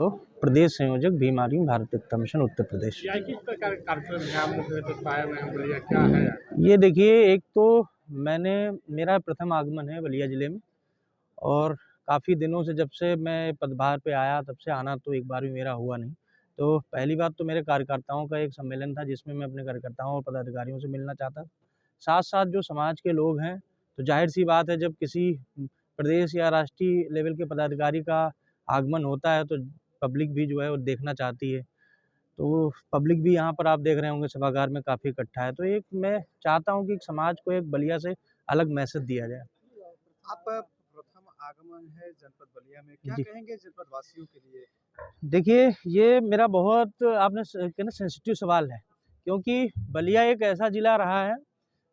तो प्रदेश संयोजक भीम आर्मी भारत एकता मिशन उत्तर प्रदेश। या किस प्रकार का कार्यक्रम है आपने जो है तो पाया में बलिया क्या है? ये देखिए, एक तो मेरा प्रथम आगमन है बलिया ज़िले में और काफ़ी दिनों से जब से मैं पदभार पे आया तब से आना तो एक बार भी मेरा हुआ नहीं। तो पहली बात तो मेरे कार्यकर्ताओं का एक सम्मेलन था जिसमें मैं अपने कार्यकर्ताओं और पदाधिकारियों से मिलना चाहता था। साथ-साथ जो समाज के लोग हैं, तो ज़ाहिर-सी बात है जब किसी प्रदेश या राष्ट्रीय लेवल के पदाधिकारी का आगमन होता है तो पब्लिक भी जो है वो देखना चाहती है। तो पब्लिक भी यहाँ पर आप देख रहे होंगे सभागार में काफ़ी इकट्ठा है। तो एक मैं चाहता हूँ कि समाज को एक बलिया से अलग मैसेज दिया जाए। आप प्रथम आगमन है जनपद बलिया में, क्या जी। कहेंगे जनपद वासियों के लिए? देखिए, ये मेरा बहुत आपने कहना सेंसिटिव सवाल है, क्योंकि बलिया एक ऐसा ज़िला रहा है,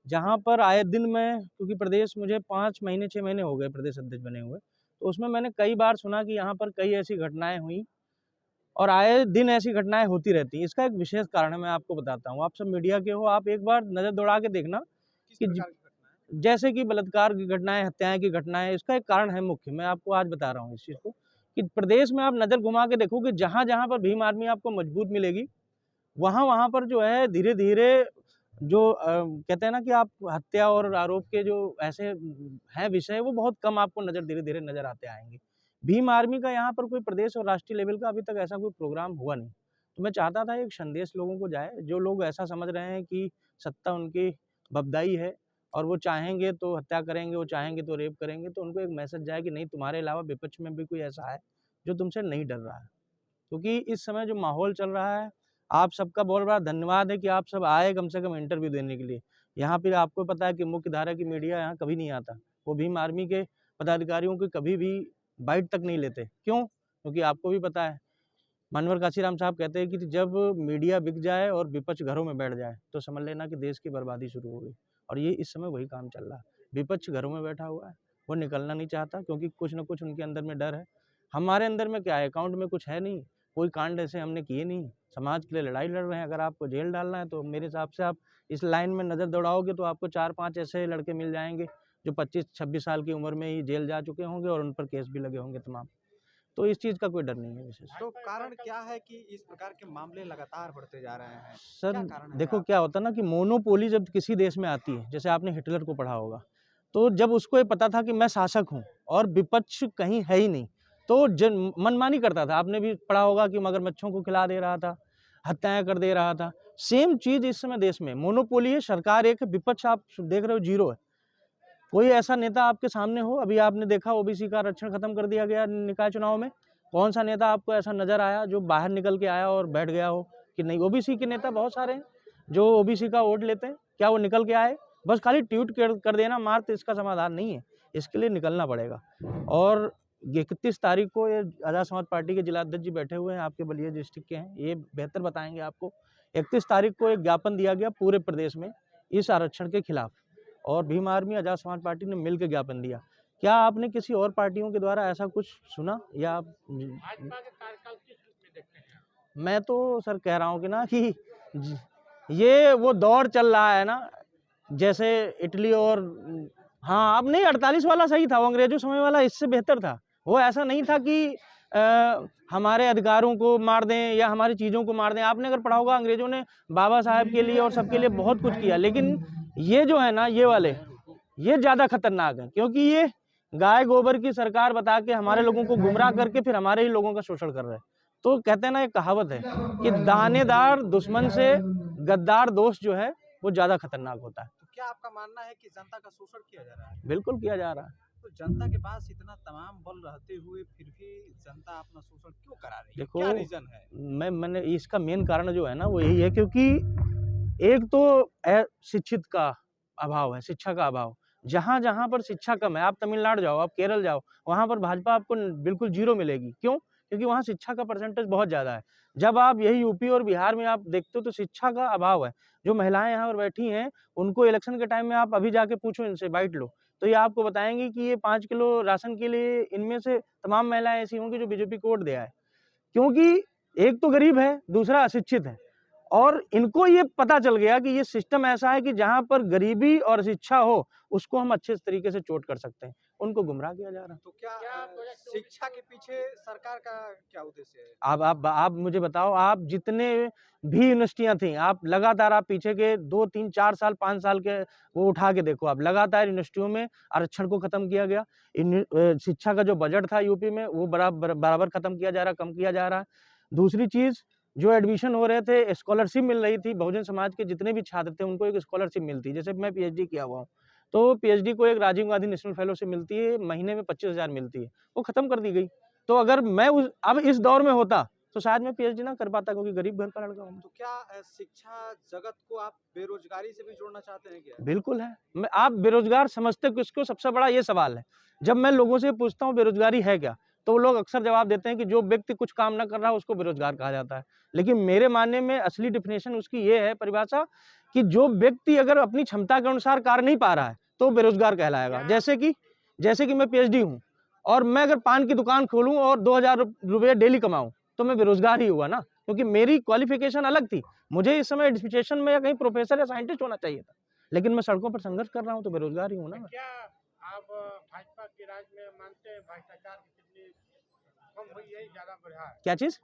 जहाँ पर आए दिन मैं क्योंकि प्रदेश मुझे 5 महीने 6 महीने हो गए प्रदेश अध्यक्ष बने हुए, तो उसमें मैंने कई बार सुना कि यहाँ पर कई ऐसी घटनाएँ हुई और आए दिन ऐसी घटनाएँ होती रहती हैं। इसका एक विशेष कारण है, मैं आपको बताता हूँ। आप सब मीडिया के हो, आप एक बार नज़र दौड़ा के देखना किस कि प्रकार की घटना है? जैसे कि बलात्कार की घटनाएँ, हत्याएँ की घटनाएँ, इसका एक कारण है मुख्य, मैं आपको आज बता रहा हूँ इस चीज़ को, कि प्रदेश में आप नज़र घुमा के देखोगे जहाँ-जहाँ पर भीम आर्मी आपको मजबूत मिलेगी, वहाँ-वहाँ पर जो है धीरे-धीरे जो कहते हैं ना कि आप हत्या और आरोप के जो ऐसे हैं विषय, वो बहुत कम आपको धीरे-धीरे नज़र आते आएँगे। भीम आर्मी का यहाँ पर कोई प्रदेश और राष्ट्रीय लेवल का अभी तक ऐसा कोई प्रोग्राम हुआ नहीं। तो मैं चाहता था एक संदेश लोगों को जाए, जो लोग ऐसा समझ रहे हैं कि सत्ता उनकी बँबदाई है और वो चाहेंगे तो हत्या करेंगे, वो चाहेंगे तो रेप करेंगे, तो उनको एक मैसेज जाए कि नहीं, तुम्हारे अलावा विपक्ष में भी कोई ऐसा है, जो तुमसे नहीं डर रहा है। क्योंकि इस समय जो माहौल चल रहा है, आप सबका बहुत बड़ा धन्यवाद है कि आप सब आए कम से कम इंटरव्यू देने के लिए। यहाँ पे आपको पता है कि मुख्य धारा की मीडिया यहाँ कभी नहीं आता। वो भीम आर्मी के पदाधिकारियों की कभी भी बाइट तक नहीं लेते। क्यों? क्योंकि आपको भी पता है, मानवर काशीराम साहब कहते हैं कि जब मीडिया बिक जाए और विपक्ष घरों में बैठ जाए, तो समझ लेना कि देश की बर्बादी शुरू हो गई। और ये इस समय वही काम चल रहा है। विपक्ष घरों में बैठा हुआ है, वो निकलना नहीं चाहता क्योंकि कुछ न कुछ उनके अंदर में डर है। हमारे अंदर में क्या है, अकाउंट में कुछ है नहीं, कोई कांड ऐसे हमने किए नहीं, समाज के लिए लड़ाई लड़ रहे हैं। अगर आपको जेल डालना है तो मेरे हिसाब से आप इस लाइन में नज़र दौड़ाओगे तो आपको 4-5 ऐसे लड़के मिल जाएँगे, जो 25-26 साल की उम्र में ही जेल जा चुके होंगे और उन पर केस भी लगे होंगे तमाम। तो इस चीज़ का कोई डर नहीं है विशेष। तो कारण क्या है कि इस प्रकार के मामले लगातार बढ़ते जा रहे हैं? सर क्या कारण है देखो, आप? क्या होता है ना कि मोनोपोली जब किसी देश में आती है, जैसे आपने हिटलर को पढ़ा होगा, तो जब उसको ये पता था कि मैं शासक हूँ और विपक्ष कहीं है ही नहीं, तो मनमानी करता था। आपने भी पढ़ा होगा कि मगरमच्छों को खिला दे रहा था, हत्याएँ कर दे रहा था। सेम चीज़ इस समय देश में मोनोपोली है, सरकार एक है, विपक्ष आप देख रहे हो ज़ीरो है। कोई ऐसा नेता आपके सामने हो, अभी आपने देखा ओबीसी का आरक्षण खत्म कर दिया गया निकाय चुनाव में, कौन सा नेता आपको ऐसा नज़र आया जो बाहर निकल के आया और बैठ गया हो कि नहीं? ओबीसी के नेता बहुत सारे हैं, जो ओबीसी का वोट लेते हैं, क्या वो निकल के आए? बस खाली ट्वीट कर देना मात्र इसका समाधान नहीं है, इसके लिए निकलना पड़ेगा। और 31 तारीख को ये आज़ाद समाज पार्टी के जिलाध्यक्ष जी बैठे हुए हैं, आपके बलिया डिस्ट्रिक्ट के हैं, ये बेहतर बताएँगे आपको। 31 तारीख को एक ज्ञापन दिया गया पूरे प्रदेश में इस आरक्षण के खिलाफ। और भीम आर्मी आज़ाद समाज पार्टी ने मिल के ज्ञापन दिया। क्या आपने किसी और पार्टियों के द्वारा ऐसा कुछ सुना या आप भाजपा के कार्यकाल किस रूप में देखते हैं? मैं तो सर कह रहा हूँ कि ना कि ज ये वो दौर चल रहा है ना, जैसे इटली और हाँ, अब नहीं 48 वाला सही था, वो अंग्रेज़ों समय वाला इससे बेहतर था। वो ऐसा नहीं था कि हमारे अधिकारों को मार दें या हमारी चीज़ों को मार दें। आपने अगर पढ़ा होगा अंग्रेज़ों ने बाबा साहब के लिए और सबके लिए बहुत कुछ किया, लेकिन ये जो है ना, ये वाले ये ज़्यादा खतरनाक है क्योंकि ये गाय गोबर की सरकार बता के हमारे लोगों को गुमराह करके फिर हमारे ही लोगों का शोषण कर रहे हैं। तो कहते हैं ना, एक कहावत है कि दानेदार दुश्मन से गद्दार दोस्त जो है वो ज़्यादा खतरनाक होता है। तो क्या आपका मानना है कि जनता का शोषण किया जा रहा है? बिल्कुल किया जा रहा है। तो जनता के पास इतना तमाम बल रहते हुए फिर भी जनता अपना शोषण क्यों करा रही है? देखो, क्या रीज़न है? मैंने इसका मेन कारण जो है ना वो यही है, क्योंकि एक तो शिक्षित का अभाव है, शिक्षा का अभाव। जहाँ-जहाँ पर शिक्षा कम है, आप तमिलनाडु जाओ, आप केरल जाओ, वहाँ पर भाजपा आपको बिल्कुल ज़ीरो मिलेगी। क्यों? क्योंकि वहाँ शिक्षा का परसेंटेज बहुत ज़्यादा है। जब आप यही यूपी और बिहार में आप देखते हो तो शिक्षा का अभाव है। जो महिलाएँ यहाँ पर बैठी हैं, उनको इलेक्शन के टाइम में आप अभी जाके पूछो इनसे, बाइट लो, तो ये आपको बताएँगी कि ये 5 किलो राशन के लिए इनमें से तमाम महिलाएँ ऐसी होंगी जो बीजेपी को वोट दे आए। क्योंकि एक तो गरीब है, दूसरा अशिक्षित है और इनको ये पता चल गया कि ये सिस्टम ऐसा है कि जहाँ पर गरीबी और शिक्षा हो, उसको हम अच्छे तरीके से चोट कर सकते हैं। उनको गुमराह किया जा रहा है। तो क्या शिक्षा के पीछे सरकार का क्या उद्देश्य है? आप मुझे बताओ, आप जितने भी यूनिवर्सिटियां थी, आप लगातार आप पीछे के 2, 3, 4 साल, 5 साल के वो उठा के देखो, आप लगातार यूनिवर्सिटियों में आरक्षण को खत्म किया गया। शिक्षा का जो बजट था यूपी में वो बराबर खत्म किया जा रहा, कम किया जा रहा है। दूसरी चीज, जो एडमिशन हो रहे थे, स्कॉलरशिप मिल रही थी, बहुजन समाज के जितने भी छात्र थे उनको एक स्कॉलरशिप मिलती। जैसे मैं पीएचडी किया हुआ हूँ, तो पीएचडी को एक राजीव गांधी नेशनल फेलोशिप मिलती है, महीने में 25,000 मिलती है, वो खत्म कर दी गई। तो अगर मैं अब इस दौर में होता तो शायद मैं पीएचडी ना कर पाता, क्योंकि गरीब घर का लड़का हूँ। तो क्या शिक्षा जगत को आप बेरोजगारी से भी जोड़ना चाहते हैं क्या? बिल्कुल है। आप बेरोजगार समझते किसको, सबसे बड़ा ये सवाल है। जब मैं लोगों से पूछता हूँ बेरोजगारी है क्या, तो वो लोग अक्सर जवाब देते हैं कि जो व्यक्ति कुछ काम ना कर रहा उसको बेरोजगार कहा जाता है। लेकिन मेरे मानने में असली डिफिनेशन उसकी ये है, परिभाषा, कि जो व्यक्ति अगर अपनी क्षमता के अनुसार कार्य नहीं पा रहा है तो बेरोजगार कहलाएगा। जैसे कि मैं पीएचडी हूँ और मैं अगर पान की दुकान खोलूं और 2,000 रुपये डेली कमाऊं तो मैं बेरोजगार ही हुआ ना, क्योंकि मेरी क्वालिफिकेशन अलग थी। मुझे इस समय डिस्पिटेशन में या कहीं प्रोफेसर या साइंटिस्ट होना चाहिए था, लेकिन मैं सड़कों पर संघर्ष कर रहा हूँ तो बेरोजगार ही हूँ ना। क्या आप भाजपा के राज में मानते हैं भ्रष्टाचार की कितनी कम हुई है, ज्यादा बढ़ा है? क्या चीज?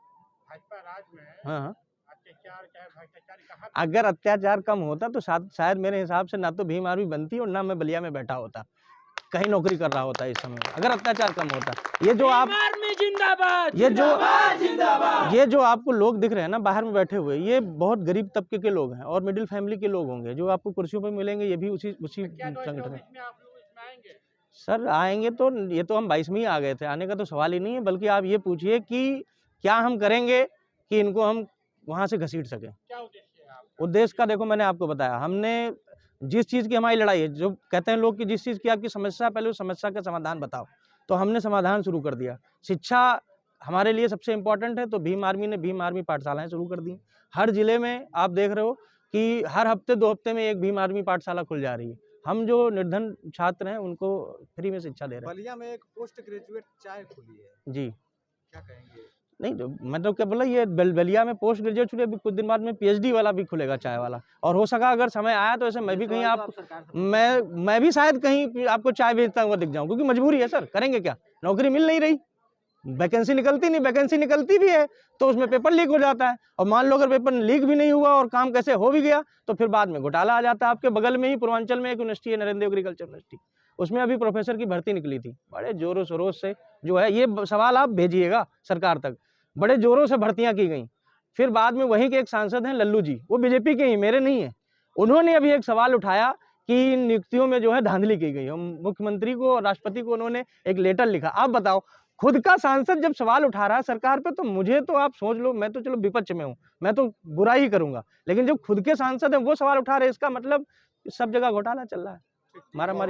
भाजपा राज में हाँ, अत्याचार चाहे भ्रष्टाचार कहाँ? अगर अत्याचार कम होता तो शायद मेरे हिसाब से ना तो भीम आर्मी बनती और ना मैं बलिया में बैठा होता, कहीं नौकरी कर रहा होता इस समय, अगर अत्याचार कम होता। ये जो आप ये जो आपको लोग दिख रहे हैं ना बाहर में बैठे हुए, ये बहुत गरीब तबके के लोग हैं और मिडिल फैमिली के लोग होंगे जो आपको कुर्सियों पर मिलेंगे, ये भी उसी संगठन है। सर आएंगे तो ये तो हम 22 में ही आ गए थे, आने का तो सवाल ही नहीं है। बल्कि आप ये पूछिए कि क्या हम करेंगे कि इनको हम वहां से घसीट सके। क्या उद्देश्य है आपका? उद्देश्य का देखो, मैंने आपको बताया, हमने जिस चीज़ की हमारी लड़ाई है, जो कहते हैं लोग कि जिस चीज़ की आपकी समस्या, पहले उस समस्या का समाधान बताओ, तो हमने समाधान शुरू कर दिया। शिक्षा हमारे लिए सबसे इम्पोर्टेंट है, तो भीम आर्मी ने भीम आर्मी पाठशालाएं शुरू कर दी। हर जिले में आप देख रहे हो कि हर हफ्ते 2 हफ्ते में एक भीम आर्मी पाठशाला खुल जा रही है। हम जो निर्धन छात्र हैं उनको फ्री में शिक्षा दे रहे हैं। बलिया में एक पोस्ट ग्रेजुएट चाय खुली है, जी, क्या कहेंगे? नहीं तो मैं तो क्या बोला, ये बलिया में पोस्ट ग्रेजुएट छुट्टी, अभी कुछ दिन बाद में पीएचडी वाला भी खुलेगा, चाय वाला। और हो सका अगर समय आया तो ऐसे मैं भी कहीं मैं भी शायद कहीं आपको चाय बेचता हुआ दिख जाऊं, क्योंकि मजबूरी है सर, करेंगे क्या, नौकरी मिल नहीं रही, वैकेंसी निकलती नहीं, वैकेंसी निकलती भी है तो उसमें पेपर लीक हो जाता है, और मान लो अगर पेपर लीक भी नहीं हुआ और काम कैसे हो भी गया तो फिर बाद में घोटाला आ जाता है। आपके बगल में ही पूर्वांचल में एक यूनिवर्सिटी है, नरेंद्र एग्रीकल्चर यूनिवर्सिटी, उसमें अभी प्रोफेसर की भर्ती निकली थी, बड़े जोरों शोरों से जो है, ये सवाल आप भेजिएगा सरकार तक, बड़े जोरों से भर्तियां की गई। फिर बाद में वहीं के एक सांसद हैं लल्लू जी, वो बीजेपी के ही, मेरे नहीं है, उन्होंने अभी एक सवाल उठाया कि नियुक्तियों में जो है धांधली की गई। मुख्यमंत्री को और राष्ट्रपति को उन्होंने एक लेटर लिखा। आप बताओ, खुद का सांसद जब सवाल उठा रहा है सरकार पे, तो मुझे तो आप सोच लो, मैं तो चलो विपक्ष में हूँ, मैं तो बुरा ही करूंगा, लेकिन जब खुद के सांसद हैं वो सवाल उठा रहे, इसका मतलब सब जगह घोटाला चल रहा है, मारा मारी।